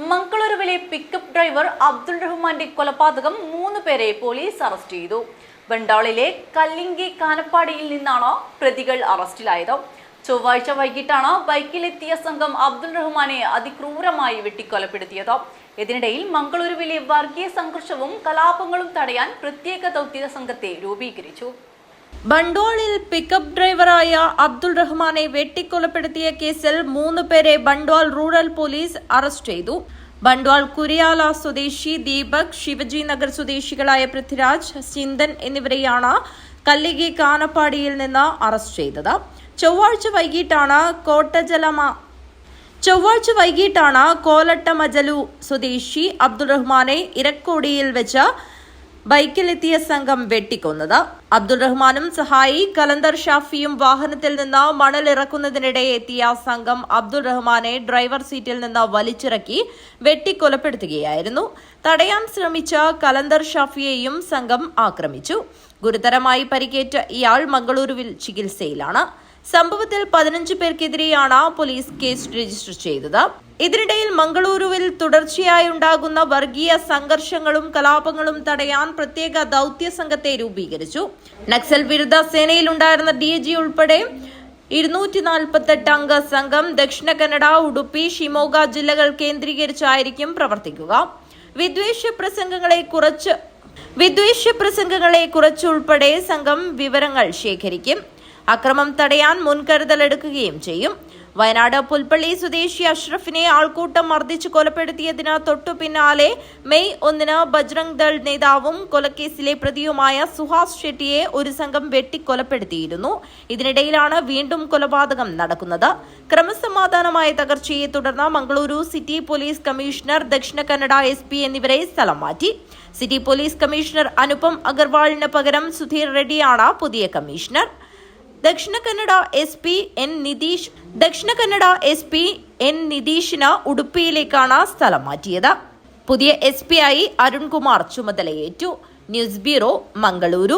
മംഗളൂരുവിലെ pickup driver Abdul റഹ്മാന്റെ കൊലപാതകം 3 പേരെ പോലീസ് അറസ്റ്റ് ചെയ്തു. ബണ്ടാളിലെ കല്ലിങ്കി കാനപ്പാടിയിൽ നിന്നാണ് പ്രതികൾ അറസ്റ്റിലായത്. ചൊവ്വാഴ്ച വൈകിട്ടാണ് ബൈക്കിലെത്തിയ സംഘം അബ്ദുൾ റഹ്മാനെ അതിക്രൂരമായി വെട്ടിക്കൊലപ്പെടുത്തിയത്. ഇതിനിടയിൽ മംഗളൂരുവിലെ വർഗീയ സംഘർഷവും കലാപങ്ങളും തടയാൻ പ്രത്യേക ദൗത്യ സംഘത്തെ രൂപീകരിച്ചു. ബണ്ടാളിൽ പിക്കപ്പ് ഡ്രൈവറായ അബ്ദുൾ റഹ്മാനെ വെട്ടിക്കൊലപ്പെടുത്തിയ കേസിൽ 3 പേരെ ബണ്ടാൾ റൂറൽ പോലീസ് അറസ്റ്റ് ചെയ്തു. ബണ്ടാൾ കുരിയാല സ്വദേശി ദീപക്, ശിവജി നഗർ സ്വദേശികളായ പൃഥ്വിരാജ്, സിന്ദൻ എന്നിവരെയാണ് കല്ലിങ്കി കാനപ്പാടിയിൽ നിന്ന് അറസ്റ്റ് ചെയ്തത്. ചൊവ്വാഴ്ച വൈകിട്ടാണ് കോലട്ടമജലു സ്വദേശി അബ്ദുൾ റഹ്മാനെ ഇരക്കോടിയിൽ വെച്ച് ബൈക്കിലെത്തിയ സംഘം വെട്ടിക്കൊന്നത്. അബ്ദുൾ റഹ്മാനും സഹായി കലന്തർ ഷാഫിയും വാഹനത്തിൽ നിന്ന് മണൽ ഇറക്കുന്നതിനിടെ എത്തിയ സംഘം അബ്ദുൾ റഹ്മാനെ ഡ്രൈവർ സീറ്റിൽ നിന്ന് വലിച്ചിറക്കി വെട്ടിക്കൊലപ്പെടുത്തുകയായിരുന്നു. തടയാൻ ശ്രമിച്ച കലന്തർ ഷാഫിയെയും സംഘം ആക്രമിച്ചു. ഗുരുതരമായി പരിക്കേറ്റ ഇയാൾ മംഗളൂരുവിൽ ചികിത്സയിലാണ്. സംഭവത്തിൽ 15 പേർക്കെതിരെയാണ് പോലീസ് കേസ് രജിസ്റ്റർ ചെയ്തത്. ഇതിനിടയിൽ മംഗളൂരുവിൽ തുടർച്ചയായി ഉണ്ടാകുന്ന വർഗീയ സംഘർഷങ്ങളും കലാപങ്ങളും തടയാൻ പ്രത്യേക ദൗത്യ സംഘത്തെ രൂപീകരിച്ചു. നക്സൽ വിരുദ്ധ സേനയിലുണ്ടായിരുന്ന DG ഉൾപ്പെടെ 248 അംഗ സംഘം ദക്ഷിണ കന്നഡ, ഉടുപ്പി, ഷിമോഗ ജില്ലകൾ കേന്ദ്രീകരിച്ചായിരിക്കും പ്രവർത്തിക്കുക. വിദ്വേഷ പ്രസംഗങ്ങളെ കുറിച്ചുൾപ്പെടെ സംഘം വിവരങ്ങൾ ശേഖരിക്കും. അക്രമം തടയാൻ മുൻകരുതലെടുക്കുകയും ചെയ്യും. വയനാട് പുൽപ്പള്ളി സ്വദേശി അഷ്റഫിനെ ആൾക്കൂട്ടം മർദ്ദിച്ച് കൊലപ്പെടുത്തിയതിന് തൊട്ടു പിന്നാലെ മെയ് 1 ബജ്രംഗ് ദൾ നേതാവും കൊലക്കേസിലെ പ്രതിയുമായ സുഹാസ് ഷെട്ടിയെ ഒരു സംഘം വെട്ടിക്കൊലപ്പെടുത്തിയിരുന്നു. ഇതിനിടയിലാണ് വീണ്ടും കൊലപാതകം നടക്കുന്നത്. ക്രമസമാധാനമായ തകർച്ചയെ തുടർന്ന് Mangaluru city police commissioner, Dakshina Kannada SP എന്നിവരെ സ്ഥലം മാറ്റി. സിറ്റി പോലീസ് കമ്മീഷണർ അനുപം അഗർവാളിന് പകരം സുധീർ റെഡ്ഡിയാണ് പുതിയ commissioner. Dakshina Kannada SP N നിതീഷിന് ഉടുപ്പിയിലേക്കാണ് സ്ഥലം മാറ്റിയത്. പുതിയ SP ആയി അരുൺകുമാർ ചുമതലയേറ്റു. News bureau, Mangaluru.